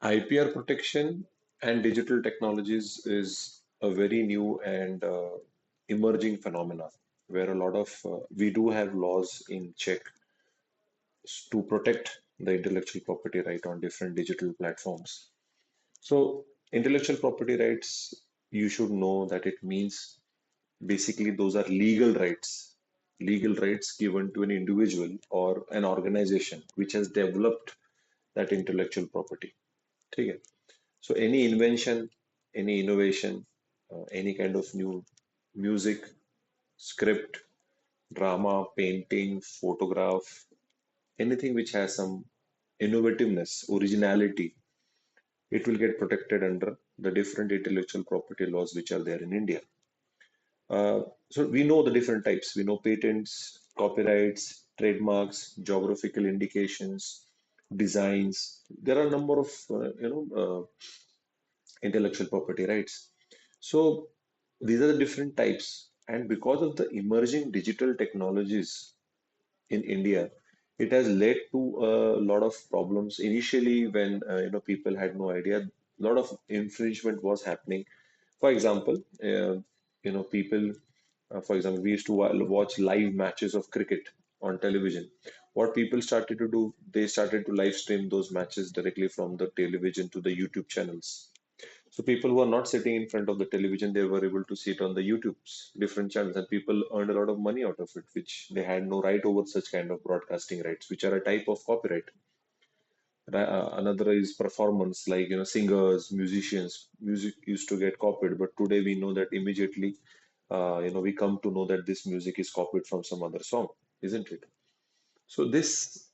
IPR protection and digital technologies is a very new and emerging phenomena where a lot of we do have laws in check to protect the intellectual property right on different digital platforms. So, intellectual property rights, you should know that it means basically those are legal rights given to an individual or an organization which has developed that intellectual property. ठीक है? So any invention, any innovation, any kind of new music, script, drama, painting, photograph, anything which has some innovativeness, originality, it will get protected under the different intellectual property laws which are there in India. So we know the different types. We know patents, copyrights, trademarks, geographical indications, designs. There are a number of intellectual property rights. So these are the different types, and because of the emerging digital technologies in India, it has led to a lot of problems. Initially, when people had no idea, a lot of infringement was happening. For example, people, for example, we used to watch live matches of cricket on television. What people started to do, they started to live stream those matches directly from the television to the YouTube channels. So people who are not sitting in front of the television, they were able to see it on the YouTube's different channels, and people earned a lot of money out of it, which they had no right over such kind of broadcasting rights, which are a type of copyright. Another is performance, like singers, musicians. Music used to get copied, but today we know that immediately, we come to know that this music is copied from some other song, isn't it? So this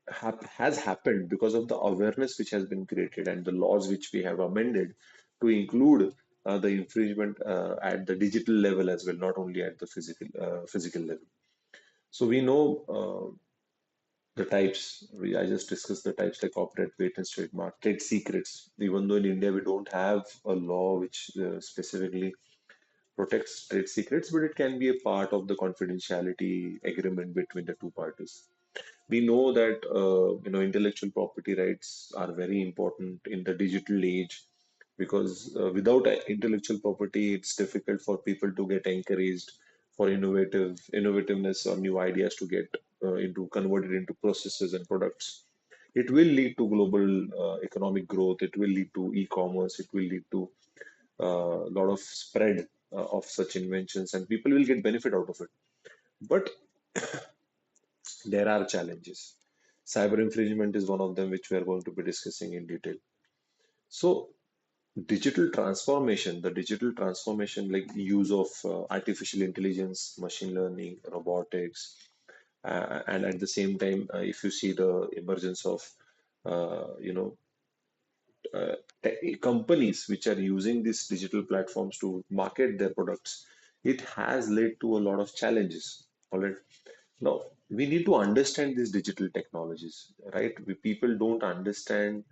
has happened because of the awareness which has been created and the laws which we have amended to include the infringement at the digital level as well, not only at the physical level. So we know the types. I just discussed the types like copyright, patents, trademark, trade secrets. Even though in India we don't have a law which specifically protects trade secrets, but it can be a part of the confidentiality agreement between the two parties. We know that intellectual property rights are very important in the digital age because without intellectual property, it's difficult for people to get encouraged for innovativeness or new ideas to get into converted into processes and products. It will lead to global economic growth. It will lead to e-commerce. It will lead to a lot of spread of such inventions, and people will get benefit out of it. But there are challenges. Cyber infringement is one of them, which we are going to be discussing in detail. So, the digital transformation, like the use of artificial intelligence, machine learning, robotics, and at the same time, if you see the emergence of, you know, companies which are using these digital platforms to market their products, it has led to a lot of challenges. All right. Now, we need to understand these digital technologies, right? People don't understand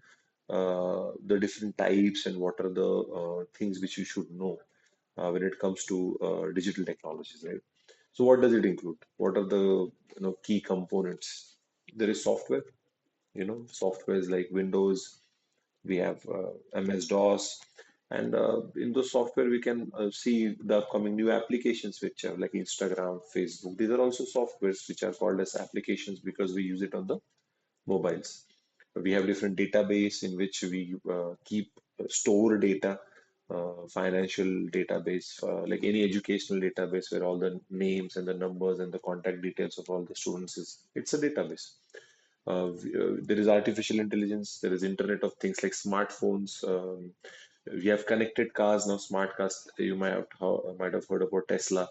the different types and what are the things which you should know when it comes to digital technologies, right? So, what does it include? What are the key components? There is software, softwares like Windows, we have MS-DOS, and in those software we can see the upcoming new applications which are like Instagram, Facebook. These are also softwares which are called as applications because we use it on the mobiles. We have different database in which we keep store data, financial database, like any educational database where all the names and the numbers and the contact details of all the students is. It's a database. There is artificial intelligence. There is Internet of Things like smartphones. We have connected cars now. Smart cars. You might have heard about Tesla,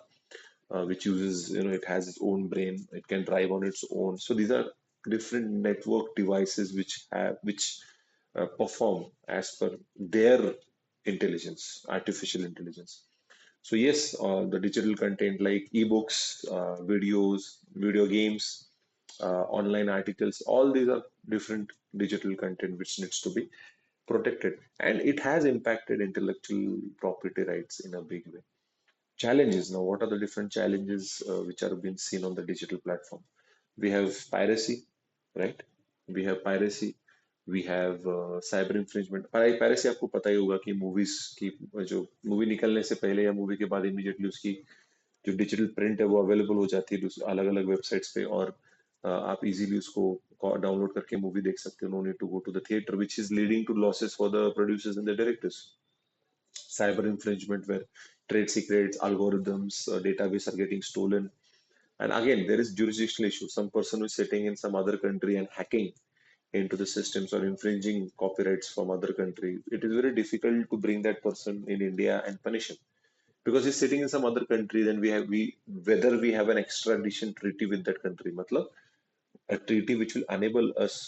which uses it has its own brain. It can drive on its own. So these are different network devices which perform as per their intelligence, artificial intelligence. So yes, the digital content like ebooks, videos, video games, online articles, all these are different digital content which needs to be protected, and it has impacted intellectual property rights in a big way. Challenges now, what are the different challenges which are being seen on the digital platform? We have piracy, right? We have piracy. We have cyber infringement. Piracy आपको पता ही होगा कि movies की जो movie निकलने से पहले या मूवी के बाद इमीडिएटली उसकी जो डिजिटल प्रिंट है वो अवेलेबल हो जाती है अलग अलग वेबसाइट्स पे, और आप इजीली उसको डाउनलोड करके मूवी देख सकते हो, no need to go to the theatre, which is leading to losses for the producers and the directors. Cyber infringement where trade secrets, algorithms, database are getting stolen. And again, there is jurisdictional issue. Some person who is sitting in some other country and hacking into the systems or infringing copyrights from other country, it is very difficult to bring that person in India and punish him because he's sitting in some other country. Then we whether we have an extradition treaty with that country, matlab a treaty which will enable us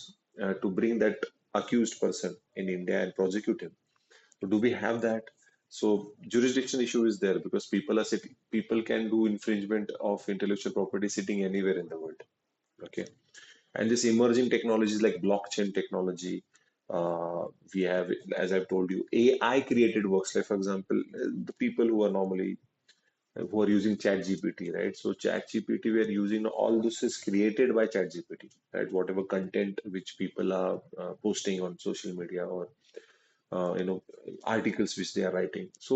to bring that accused person in India and prosecute him. So do we have that? So jurisdiction issue is there because people can do infringement of intellectual property sitting anywhere in the world. Okay. And this emerging technologies like blockchain technology, uh, we have, as I've told you, AI created works. Like for example, the people who are normally who are using Chat GPT, right? So Chat GPT, we are using all this is created by Chat GPT, right? Whatever content which people are posting on social media or you know articles which they are writing. So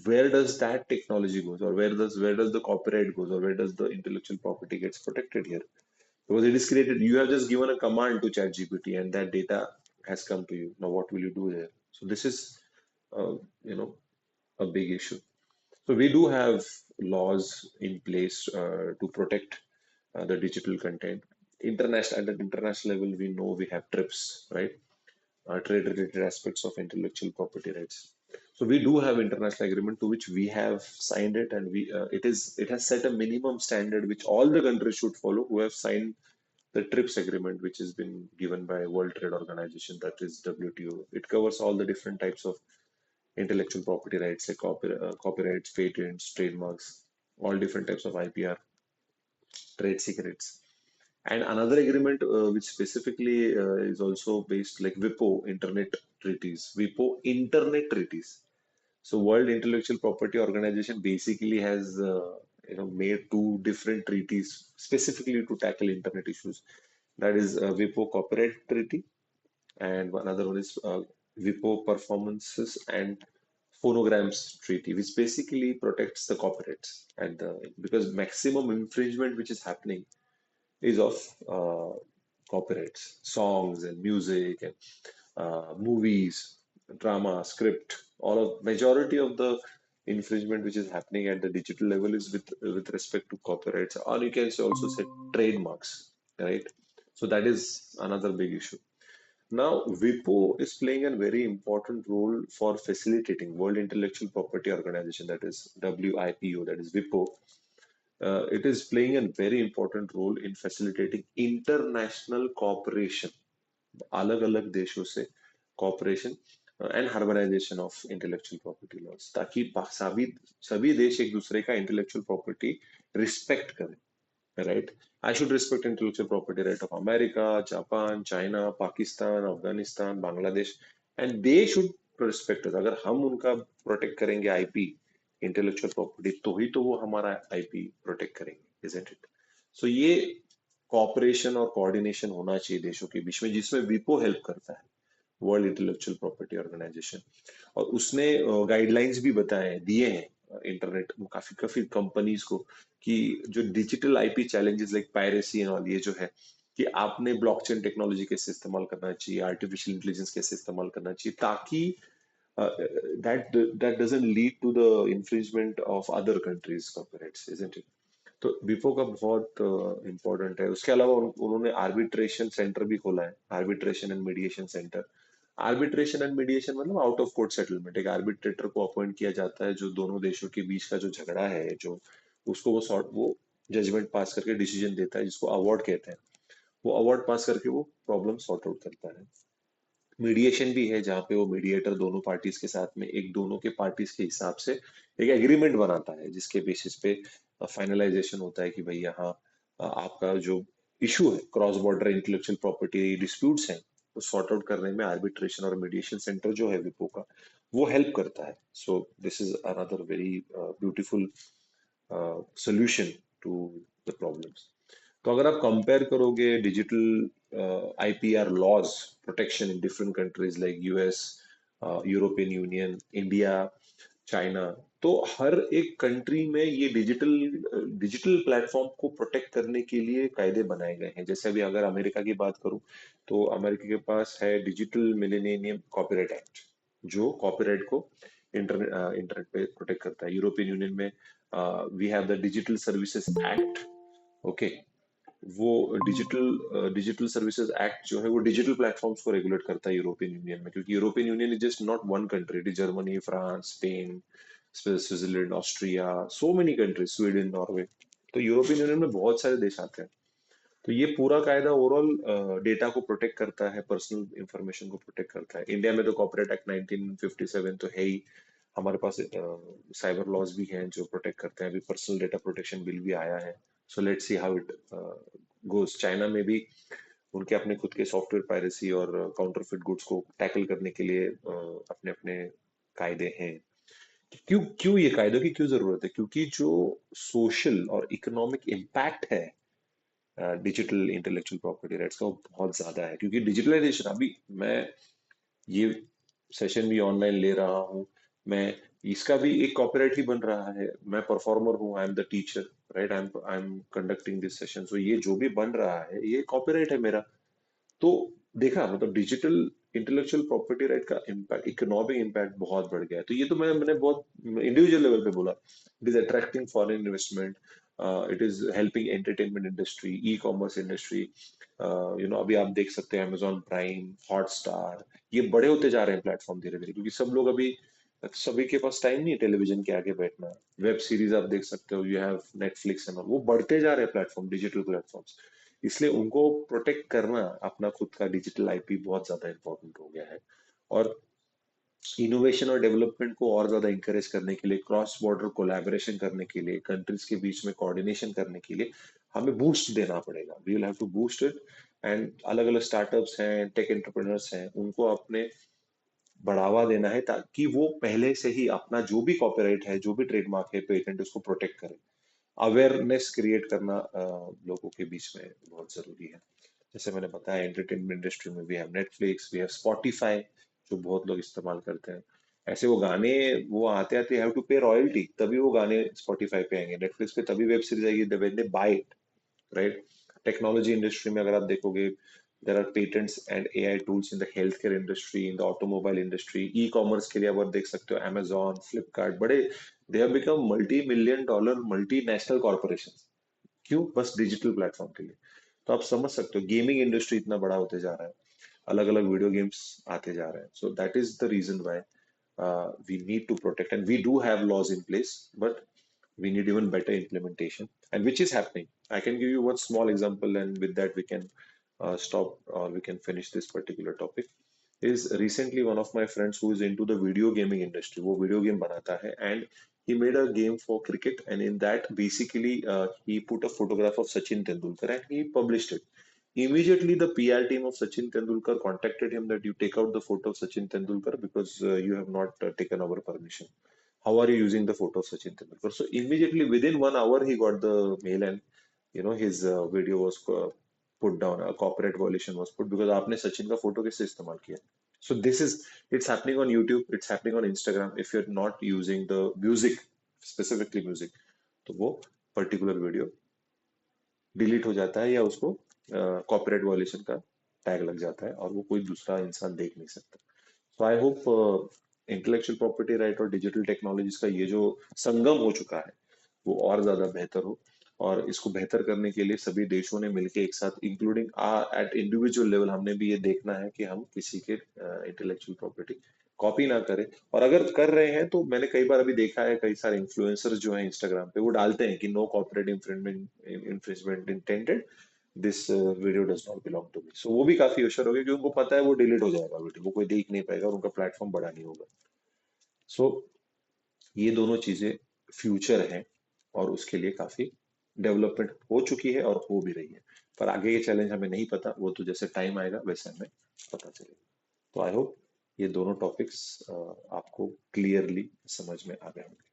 where does that technology goes, or where does the copyright goes, or where does the intellectual property gets protected here? Because it is created, you have just given a command to ChatGPT, and that data has come to you. Now, what will you do there? So this is, uh, you know, a big issue. So we do have laws in place to protect the digital content. International At the international level, we know we have TRIPS, right? Trade related aspects of intellectual property rights. So we do have international agreement to which we have signed it, and it has set a minimum standard which all the countries should follow who have signed the TRIPS agreement, which has been given by World Trade Organization, that is WTO. It covers all the different types of intellectual property rights like copyrights, patents, trademarks, all different types of IPR, trade secrets. And another agreement which specifically is also based like WIPO Internet Treaties, WIPO Internet Treaties. So World Intellectual Property Organization basically has made two different treaties specifically to tackle internet issues. That is WIPO Copyright Treaty, and another one is WIPO Performances and Phonograms Treaty, which basically protects the copyrights and because maximum infringement which is happening is of copyrights, songs and music and movies, drama, script. All of majority of the infringement which is happening at the digital level is with respect to copyrights, or you can also say trademarks, right? So that is another big issue. Now, WIPO is playing a very important role for facilitating World Intellectual Property Organization, that is WIPO, that is WIPO. It is playing a very important role in facilitating international cooperation, अलग अलग देशों से cooperation and harmonization of intellectual property laws, ताकि सभी सभी देश एक दूसरे का intellectual property respect करें, right? I should respect intellectual property right of America, Japan, China, Pakistan, Afghanistan, Bangladesh, and they should respect us. अगर हम उनका protect करेंगे IP, intellectual property, तो ही तो वो हमारा IP protect करेंगे, isn't it? So ये cooperation और coordination होना चाहिए देशों के बीच में, जिसमें विपो हेल्प करता है, वर्ल्ड इंटेलेक्चुअल प्रॉपर्टी ऑर्गेनाइजेशन। और उसने गाइडलाइंस भी बताए दिए हैं इंटरनेट काफी काफी कंपनीज को कि जो digital IP challenges like piracy and all, ये जो है कि आपने ब्लॉकचेन टेक्नोलॉजी कैसे इस्तेमाल करना चाहिए, आर्टिफिशियल इंटेलिजेंस कैसे इस्तेमाल करना चाहिए, ताकि that doesn't lead to the infringement of other countries copyrights, isn't it? तो विपो का बहुत इम्पोर्टेंट है। उसके अलावा उन्होंने आर्बिट्रेशन सेंटर भी खोला है, arbitration and mediation centre. Arbitration and mediation मतलब आउट ऑफ कोर्ट सेटलमेंट, एक आर्बिट्रेटर को अपॉइंट किया जाता है जो दोनों देशों के बीच का जो झगड़ा है, जो उसको वो जजमेंट पास करके डिसीजन देता है, जिसको अवार्ड कहते हैं। वो अवार्ड पास करके वो प्रॉब्लम सॉर्ट आउट करता है। मीडिएशन भी है जहाँ पे वो मीडिएटर दोनों पार्टीज के साथ में एक दोनों के पार्टीज के हिसाब से एक एग्रीमेंट बनाता है, जिसके बेसिस पे फाइनलाइजेशन होता है कि भाई यहाँ आपका जो इशू है, cross border intellectual property disputes हैं, वो सॉर्ट आउट करने में आर्बिट्रेशन और मीडिएशन सेंटर जो है विपो का, वो हेल्प करता है। So this is another very beautiful solution to the problems. तो अगर आप कंपेयर करोगे digital IPR laws protection in different countries like US, European Union, India, China. तो हर एक कंट्री में ये डिजिटल प्लेटफॉर्म को प्रोटेक्ट करने के लिए कायदे बनाए गए हैं। जैसे अभी अगर अमेरिका की बात करूं तो अमेरिका के पास है डिजिटल मिलेनियम कॉपीराइट एक्ट, जो कॉपीराइट को इंटरनेट पे प्रोटेक्ट करता है। यूरोपियन यूनियन में we have the digital services act. Okay, वो डिजिटल सर्विसेज एक्ट जो है वो डिजिटल प्लेटफॉर्म्स को रेगुलेट करता है यूरोपियन यूनियन में, क्योंकि European union is just not one country, it is Germany, France, Spain, Switzerland, Austria, so many countries, Sweden, Norway. तो यूरोपियन यूनियन में बहुत सारे देश आते हैं। तो ये पूरा कायदा ओवरऑल डेटा को प्रोटेक्ट करता है, पर्सनल इंफॉर्मेशन को प्रोटेक्ट करता है। इंडिया में तो कॉपीराइट एक्ट 1957 तो है ही। हमारे पास साइबर लॉज भी हैं जो प्रोटेक्ट करते हैं। अभी पर्सनल डेटा प्रोटेक्शन बिल भी आया है। So let's see how it goes. China में भी उनके अपने खुद के सॉफ्टवेयर पायरेसी और काउंटरफिट गुड्स को टैकल करने के लिए अपने अपने कायदे हैं। क्यों क्यों ये कायदों की क्यों जरूरत है? क्योंकि जो सोशल और इकोनॉमिक इम्पैक्ट है डिजिटल इंटेलेक्चुअल प्रॉपर्टी राइट्स का, वो बहुत ज्यादा है। क्योंकि डिजिटलाइजेशन, अभी मैं ये सेशन भी ऑनलाइन ले रहा हूँ, मैं इसका भी एक कॉपीराइट ही बन रहा है। मैं परफॉर्मर हूँ, I am the teacher, right, I am conducting this session. So ये जो भी बन रहा है ये कॉपीराइट है मेरा। तो देखा, मतलब डिजिटल इंटेलेक्चुअल प्रॉपर्टी राइट का इम्पैक्ट, इकोनॉमिक इम्पैक्ट बहुत बढ़ गया है। तो ये तो मैंने बहुत इंडिविजुअल लेवल पे बोला। It is attracting foreign investment, it is helping entertainment industry, e commerce industry. अभी आप देख सकते हैं अमेजॉन प्राइम, हॉटस्टार, ये बड़े होते जा रहे हैं प्लेटफॉर्म धीरे धीरे, क्योंकि सब लोग अभी, सभी के पास टाइम नहीं है टेलीविजन के आगे बैठना। वेब सीरीज आप देख सकते हो, you have Netflix and all, वो बढ़ते जा रहे हैं प्लेटफॉर्म, डिजिटल प्लेटफॉर्म्स। इसलिए उनको प्रोटेक्ट करना अपना खुद का डिजिटल आईपी बहुत ज्यादा इंपॉर्टेंट हो गया है। और इनोवेशन और डेवलपमेंट को और ज्यादा इंकरेज करने के लिए, क्रॉस बॉर्डर कोलैबोरेशन करने के लिए, कंट्रीज के बीच में कोऑर्डिनेशन करने के लिए हमें बूस्ट देना पड़ेगा। We will have to boost it. And अलग अलग स्टार्टअप्स हैं, टेक एंटरप्रेन्योर्स हैं, उनको अपने बढ़ावा देना है ताकि वो पहले से ही अपना जो भी कॉपीराइट है, जो भी ट्रेडमार्क है, पेटेंट, उसको प्रोटेक्ट करें। अवेयरनेस क्रिएट करना लोगों के बीच में बहुत जरूरी है। जैसे मैंने बताया, एंटरटेनमेंट इंडस्ट्री में भी है नेटफ्लिक्स, भी है स्पॉटिफाई, जो बहुत लोग इस्तेमाल करते हैं। ऐसे वो गाने, वो आते आते हैव टू पे रॉयल्टी, तभी वो गाने स्पॉटिफाई पे आएंगे। नेटफ्लिक्स पे तभी वेब सीरीज आएगी when they buy it, right. Technology industry में अगर आप देखोगे, there are patents and AI tools in the health care industry, in the automobile industry, e commerce के लिए आप देख सकते हो अमेजॉन, फ्लिपकार्ट, बड़े, they have become multi million dollar multi national corporation. क्यों? बस डिजिटल प्लेटफॉर्म के लिए। तो आप समझ सकते हो गेमिंग इंडस्ट्री इतना बड़ा होते जा रहा है, अलग अलग वीडियो गेम्स आते जा रहे हैं। So that is the reason why we need to protect, and we do have laws in place, but we need even better implementation, and which is happening. I can give you one small example, and with that we can stop, or we can finish this particular topic. Is recently one of my friends who is into the video gaming industry, वो video game बनाता है, and he made a game for cricket, and in that basically he put a photograph of Sachin Tendulkar and he published it. Immediately, the PR team of Sachin Tendulkar contacted him that you take out the photo of Sachin Tendulkar because you have not taken our permission. How are you using the photo of Sachin Tendulkar? So immediately within 1 hour he got the mail, and his video was put down. A copyright violation was put because आपने सचिन का photo कैसे इस्तेमाल किया? So this is, it's happening on YouTube, it's happening on Instagram. If you're not using the music, specifically music, तो वो particular video delete हो जाता है, या उसको कॉपीराइट वायलेशन का टैग लग जाता है, और वो कोई दूसरा इंसान देख नहीं सकता। So I hope intellectual property right और डिजिटल टेक्नोलॉजीज का ये जो संगम हो चुका है वो और ज्यादा बेहतर हो। और इसको बेहतर करने के लिए सभी देशों ने मिलकर एक साथ, इंक्लूडिंग एट इंडिविजुअल लेवल, हमने भी ये देखना है कि हम किसी के इंटेलेक्चुअल प्रॉपर्टी कॉपी ना करें। और अगर कर रहे हैं तो मैंने कई बार अभी देखा है, कई सारे इन्फ्लुएंसर्स जो हैं इंस्टाग्राम पे, वो डालते हैं कि no copyright infringement intended, this video does not belong to me. So वो भी काफी होशियार हो गए, क्योंकि उनको पता है वो डिलीट हो जाएगा वीडियो, वो कोई देख नहीं पाएगा और उनका प्लेटफॉर्म बड़ा नहीं होगा। सो ये दोनों चीजें फ्यूचर है, और उसके लिए काफी डेवलपमेंट हो चुकी है और हो भी रही है। पर आगे ये चैलेंज हमें नहीं पता, वो तो जैसे टाइम आएगा वैसे हमें पता चलेगा। तो आई होप ये दोनों टॉपिक्स आपको क्लियरली समझ में आ गए होंगे।